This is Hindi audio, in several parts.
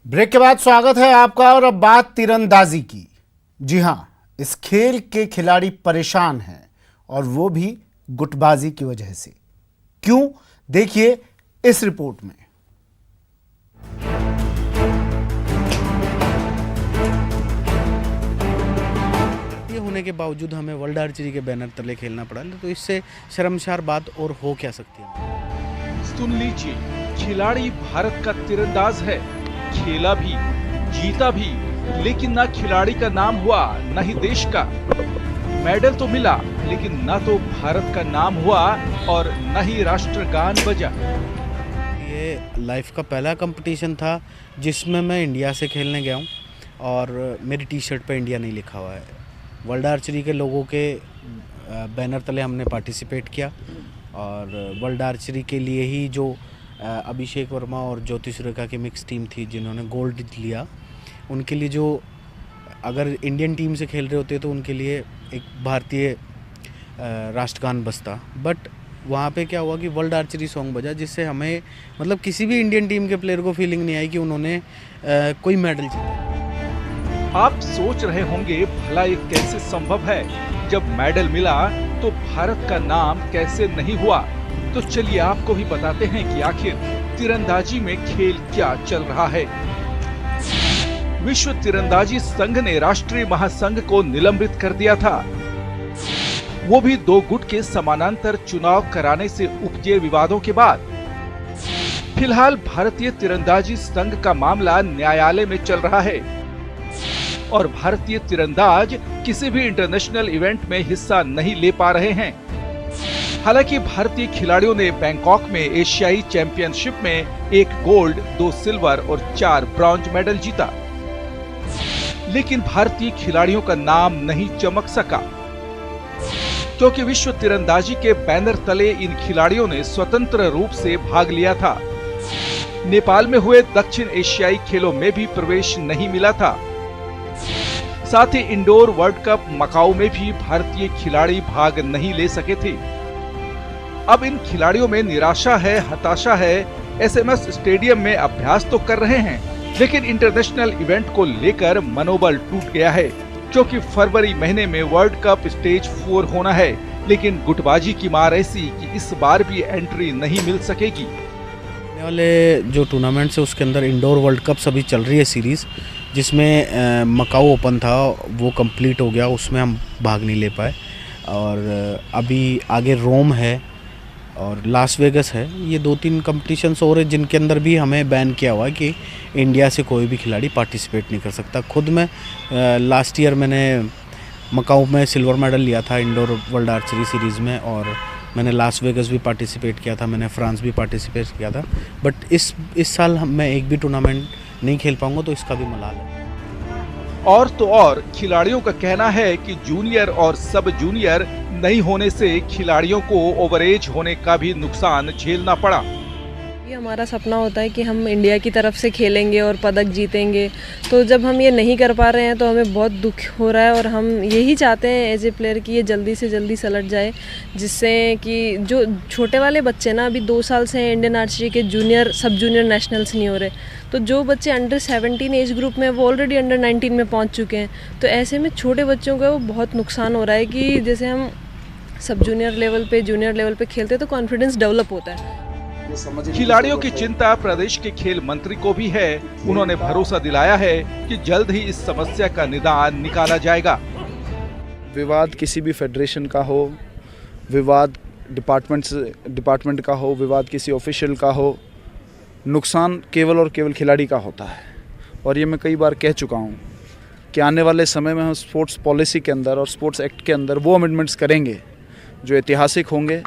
ब्रेक के बाद स्वागत है आपका। और अब बात तीरंदाजी की। जी हां, इस खेल के खिलाड़ी परेशान हैं और वो भी गुटबाजी की वजह से। क्यों, देखिए इस रिपोर्ट में। ये होने के बावजूद हमें वर्ल्ड आर्चरी के बैनर तले खेलना पड़ा, तो इससे शर्मसार बात और हो क्या सकती है। सुन लीजिए, खिलाड़ी भारत का तीरंदाज है, खेला भी, जीता भी, लेकिन ना खिलाड़ी का नाम हुआ न ही देश का। मेडल तो मिला, लेकिन ना तो भारत का नाम हुआ और न ही राष्ट्रगान बजा। ये लाइफ का पहला कंपटीशन था जिसमें मैं इंडिया से खेलने गया हूँ और मेरी टी शर्ट पे इंडिया नहीं लिखा हुआ है। वर्ल्ड आर्चरी के लोगों के बैनर तले हमने पार्टिसिपेट किया और वर्ल्ड आर्चरी के लिए ही जो अभिषेक वर्मा और ज्योति सुरेखा की मिक्स टीम थी जिन्होंने गोल्ड लिया, उनके लिए जो अगर इंडियन टीम से खेल रहे होते तो उनके लिए एक भारतीय राष्ट्रगान बजता। बट वहाँ पे क्या हुआ कि वर्ल्ड आर्चरी सॉन्ग बजा, जिससे हमें मतलब किसी भी इंडियन टीम के प्लेयर को फीलिंग नहीं आई कि उन्होंने कोई मेडल जीता। आप सोच रहे होंगे भला ये कैसे संभव है, जब मेडल मिला तो भारत का नाम कैसे नहीं हुआ। तो चलिए आपको भी बताते हैं कि आखिर तीरंदाजी में खेल क्या चल रहा है। विश्व तीरंदाजी संघ ने राष्ट्रीय महासंघ को निलंबित कर दिया था, वो भी 2 गुट के समानांतर चुनाव कराने से उपजे विवादों के बाद। फिलहाल भारतीय तीरंदाजी संघ का मामला न्यायालय में चल रहा है और भारतीय तीरंदाज किसी भी इंटरनेशनल इवेंट में हिस्सा नहीं ले पा रहे हैं। हालांकि भारतीय खिलाड़ियों ने बैंकॉक में एशियाई चैंपियनशिप में 1 गोल्ड, 2 सिल्वर और 4 ब्रॉन्ज मेडल जीता, लेकिन भारतीय खिलाड़ियों का नाम नहीं चमक सका क्योंकि विश्व तीरंदाजी के बैनर तले इन खिलाड़ियों ने स्वतंत्र रूप से भाग लिया था। नेपाल में हुए दक्षिण एशियाई खेलों में भी प्रवेश नहीं मिला था। साथ ही इंडोर वर्ल्ड कप मकाऊ में भी भारतीय खिलाड़ी भाग नहीं ले सके थे। अब इन खिलाड़ियों में निराशा है, हताशा है। एसएमएस स्टेडियम में अभ्यास तो कर रहे हैं, लेकिन इंटरनेशनल इवेंट को लेकर मनोबल टूट गया है क्योंकि फरवरी महीने में वर्ल्ड कप स्टेज 4 होना है, लेकिन गुटबाजी की मार ऐसी कि इस बार भी एंट्री नहीं मिल सकेगी। आने वाले जो टूर्नामेंट्स है उसके अंदर इंडोर वर्ल्ड कप अभी चल रही है सीरीज़, जिसमें मकाऊ ओपन था वो कंप्लीट हो गया, उसमें हम भाग नहीं ले पाए। और अभी आगे रोम है और लास वेगस है। ये 2-3 कंपटीशंस और हैं जिनके अंदर भी हमें बैन किया हुआ है कि इंडिया से कोई भी खिलाड़ी पार्टिसिपेट नहीं कर सकता। खुद मैं लास्ट ईयर मैंने मकाऊ में सिल्वर मेडल लिया था इंडोर वर्ल्ड आर्चरी सीरीज़ में, और मैंने लास वेगस भी पार्टिसिपेट किया था, मैंने फ्रांस भी पार्टिसिपेट किया था। बट इस साल मैं एक भी टूर्नामेंट नहीं खेल पाऊंगा, तो इसका भी मलाल है। और तो और खिलाड़ियों का कहना है कि जूनियर और सब जूनियर नहीं होने से खिलाड़ियों को ओवरएज होने का भी नुकसान झेलना पड़ा। ये हमारा सपना होता है कि हम इंडिया की तरफ से खेलेंगे और पदक जीतेंगे, तो जब हम ये नहीं कर पा रहे हैं तो हमें बहुत दुख हो रहा है और हम यही चाहते हैं एज ए प्लेयर कि ये जल्दी से जल्दी सलट जाए, जिससे कि जो छोटे वाले बच्चे ना अभी 2 साल से इंडियन आर्चरी के जूनियर सब जूनियर नेशनल्स नहीं हो रहे, तो जो बच्चे अंडर 17 एज ग्रुप में वो ऑलरेडी अंडर 19 में पहुँच चुके हैं। तो ऐसे में छोटे बच्चों का वो बहुत नुकसान हो रहा है कि जैसे हम सब जूनियर लेवल पे जूनियर लेवल पे खेलते तो कॉन्फिडेंस डेवलप होता है। खिलाड़ियों की चिंता प्रदेश के खेल मंत्री को भी है। उन्होंने भरोसा दिलाया है कि जल्द ही इस समस्या का निदान निकाला जाएगा। विवाद किसी भी फेडरेशन का हो, विवाद डिपार्टमेंट का हो, विवाद किसी ऑफिशियल का हो, नुकसान केवल और केवल खिलाड़ी का होता है। और ये मैं कई बार कह चुका हूँ कि आने वाले समय में हम स्पोर्ट्स पॉलिसी के अंदर और स्पोर्ट्स एक्ट के अंदर वो अमेंडमेंट्स करेंगे जो ऐतिहासिक होंगे,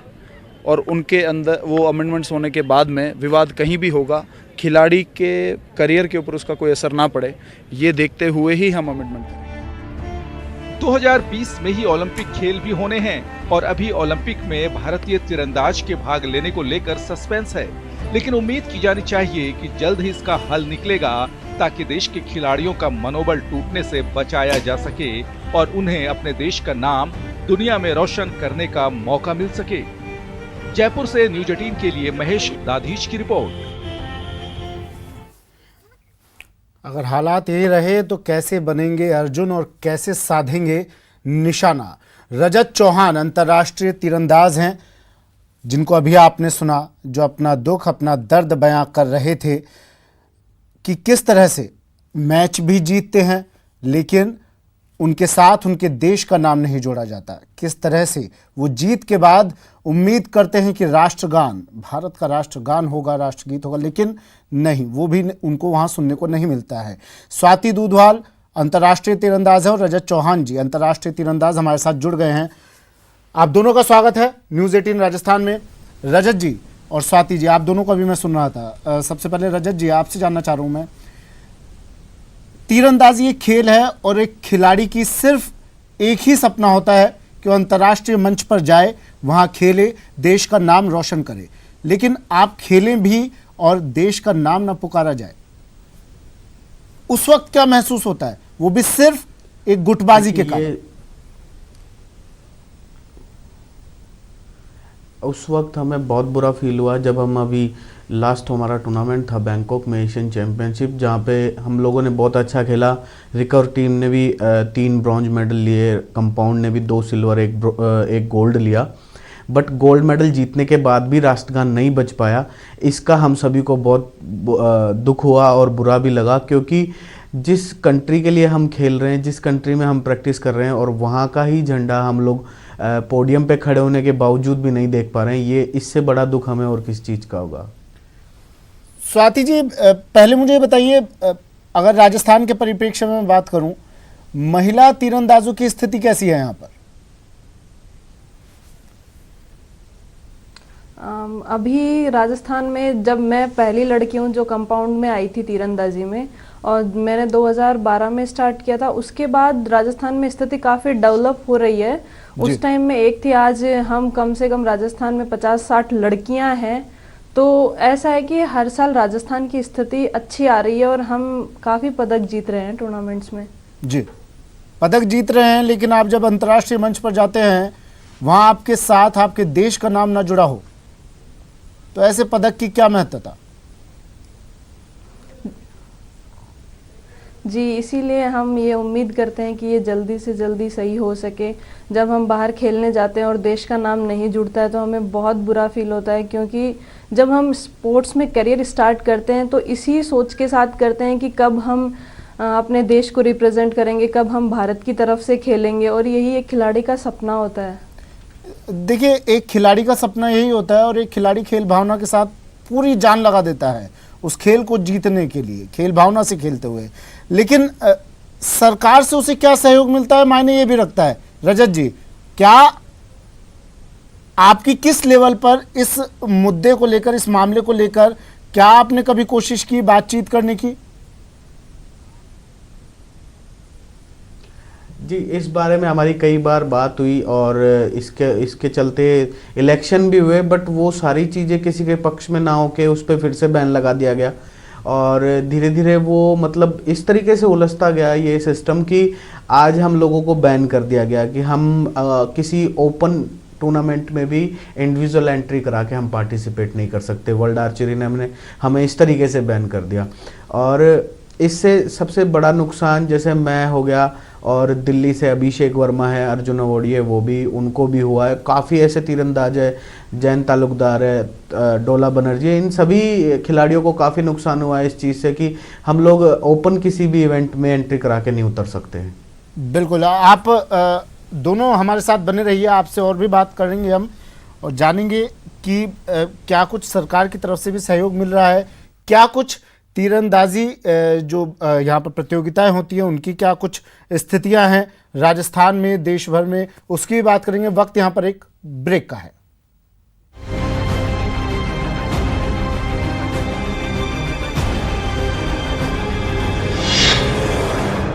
और उनके अंदर वो अमेंडमेंट्स होने के बाद में विवाद कहीं भी होगा, खिलाड़ी के करियर के ऊपर उसका कोई असर ना पड़े, ये देखते हुए ही हम अमेंडमेंट करेंगे। 2020 में ही ओलंपिक खेल भी होने हैं और अभी ओलंपिक में भारतीय तीरंदाज के भाग लेने को लेकर सस्पेंस है, लेकिन उम्मीद की जानी चाहिए कि जल्द ही इसका हल निकलेगा ताकि देश के खिलाड़ियों का मनोबल टूटने से बचाया जा सके और उन्हें अपने देश का नाम दुनिया में रोशन करने का मौका मिल सके। जयपुर से न्यूज 18 के लिए महेश दाधीच की रिपोर्ट। अगर हालात यही रहे तो कैसे बनेंगे अर्जुन और कैसे साधेंगे निशाना। रजत चौहान अंतर्राष्ट्रीय तीरंदाज हैं जिनको अभी आपने सुना, जो अपना दुख अपना दर्द बयां कर रहे थे कि किस तरह से मैच भी जीतते हैं लेकिन उनके साथ उनके देश का नाम नहीं जोड़ा जाता। किस तरह से वो जीत के बाद उम्मीद करते हैं कि राष्ट्रगान, भारत का राष्ट्रगान होगा, राष्ट्रगीत होगा, लेकिन नहीं, वो भी उनको वहाँ सुनने को नहीं मिलता है। स्वाति दूधवाल अंतर्राष्ट्रीय तीरंदाज है और रजत चौहान जी अंतर्राष्ट्रीय तीरंदाज हमारे साथ जुड़ गए हैं। आप दोनों का स्वागत है न्यूज़ 18 राजस्थान में। रजत जी और स्वाति जी, आप दोनों को अभी मैं सुन रहा था। सबसे पहले रजत जी, आपसे जानना चाह रहा हूँ मैं, तीरंदाजी एक खेल है और एक खिलाड़ी की सिर्फ एक ही सपना होता है कि वो अंतर्राष्ट्रीय मंच पर जाए, वहाँ खेले, देश का नाम रोशन करे, लेकिन आप खेलें भी और देश का नाम ना पुकारा जाए, उस वक्त क्या महसूस होता है, वो भी सिर्फ एक गुटबाजी के कारण? उस वक्त हमें बहुत बुरा फील हुआ जब हम अभी लास्ट हमारा टूर्नामेंट था बैंकॉक में, एशियन चैम्पियनशिप, जहाँ पे हम लोगों ने बहुत अच्छा खेला। रिकर्व टीम ने भी 3 ब्रॉन्ज मेडल लिए, कंपाउंड ने भी 2 सिल्वर, एक गोल्ड लिया, बट गोल्ड मेडल जीतने के बाद भी राष्ट्रगान नहीं बज पाया। इसका हम सभी को बहुत दुख हुआ और बुरा भी लगा, क्योंकि जिस कंट्री के लिए हम खेल रहे हैं, जिस कंट्री में हम प्रैक्टिस कर रहे हैं, और वहाँ का ही झंडा हम लोग पोडियम पे खड़े होने के बावजूद भी नहीं देख पा रहे हैं, ये इससे बड़ा दुख हमें और किस चीज़ का होगा। स्वाति जी, पहले मुझे ये बताइए, अगर राजस्थान के परिप्रेक्ष्य में मैं बात करूं, महिला तीरंदाजों की स्थिति कैसी है यहाँ पर? अभी राजस्थान में जब मैं पहली लड़की हूँ जो कंपाउंड में आई थी तीरंदाजी में, और मैंने 2012 में स्टार्ट किया था, उसके बाद राजस्थान में स्थिति काफ़ी डेवलप हो रही है। उस टाइम में एक थी, आज हम कम से कम राजस्थान में 50-60 लड़कियां हैं। तो ऐसा है कि हर साल राजस्थान की स्थिति अच्छी आ रही है और हम काफ़ी पदक जीत रहे हैं टूर्नामेंट्स में। जी, पदक जीत रहे हैं, लेकिन आप जब अंतर्राष्ट्रीय मंच पर जाते हैं, वहाँ आपके साथ आपके देश का नाम ना जुड़ा हो, तो ऐसे पदक की क्या महत्वता? जी, इसीलिए हम ये उम्मीद करते हैं कि ये जल्दी से जल्दी सही हो सके। जब हम बाहर खेलने जाते हैं और देश का नाम नहीं जुड़ता है तो हमें बहुत बुरा फील होता है, क्योंकि जब हम स्पोर्ट्स में करियर स्टार्ट करते हैं तो इसी सोच के साथ करते हैं कि कब हम अपने देश को रिप्रेजेंट करेंगे, कब हम भारत की तरफ से खेलेंगे, और यही एक खिलाड़ी का सपना होता है। देखिए, एक खिलाड़ी का सपना यही होता है और एक खिलाड़ी खेल भावना के साथ पूरी जान लगा देता है उस खेल को जीतने के लिए, खेल भावना से खेलते हुए। लेकिन सरकार से उसे क्या सहयोग मिलता है, मायने ये भी रखता है। रजत जी, क्या आपकी किस लेवल पर इस मुद्दे को लेकर, इस मामले को लेकर, क्या आपने कभी कोशिश की बातचीत करने की? जी, इस बारे में हमारी कई बार बात हुई और इसके चलते इलेक्शन भी हुए, बट वो सारी चीज़ें किसी के पक्ष में ना होके उस पर फिर से बैन लगा दिया गया और धीरे धीरे वो मतलब इस तरीके से उलझता गया ये सिस्टम कि आज हम लोगों को बैन कर दिया गया कि हम किसी ओपन टूर्नामेंट में भी इंडिविजुअल एंट्री करा के हम पार्टिसिपेट नहीं कर सकते। वर्ल्ड आर्चरी ने हमें इस तरीके से बैन कर दिया और इससे सबसे बड़ा नुकसान, जैसे मैं हो गया और दिल्ली से अभिषेक वर्मा है, अर्जुन अवॉर्डी है, वो भी, उनको भी हुआ है। काफ़ी ऐसे तीरंदाज है, जैन तालुकदार है, डोला बनर्जी है, इन सभी खिलाड़ियों को काफ़ी नुकसान हुआ है इस चीज़ से कि हम लोग ओपन किसी भी इवेंट में एंट्री करा के नहीं उतर सकते हैं। बिल्कुल, आप दोनों हमारे साथ बने रहिए, आपसे और भी बात करेंगे हम और जानेंगे कि क्या कुछ सरकार की तरफ से भी सहयोग मिल रहा है, क्या कुछ तीरंदाजी जो यहाँ पर प्रतियोगिताएं होती हैं उनकी क्या कुछ स्थितियां हैं राजस्थान में, देश भर में, उसकी बात करेंगे। वक्त यहाँ पर एक ब्रेक का है।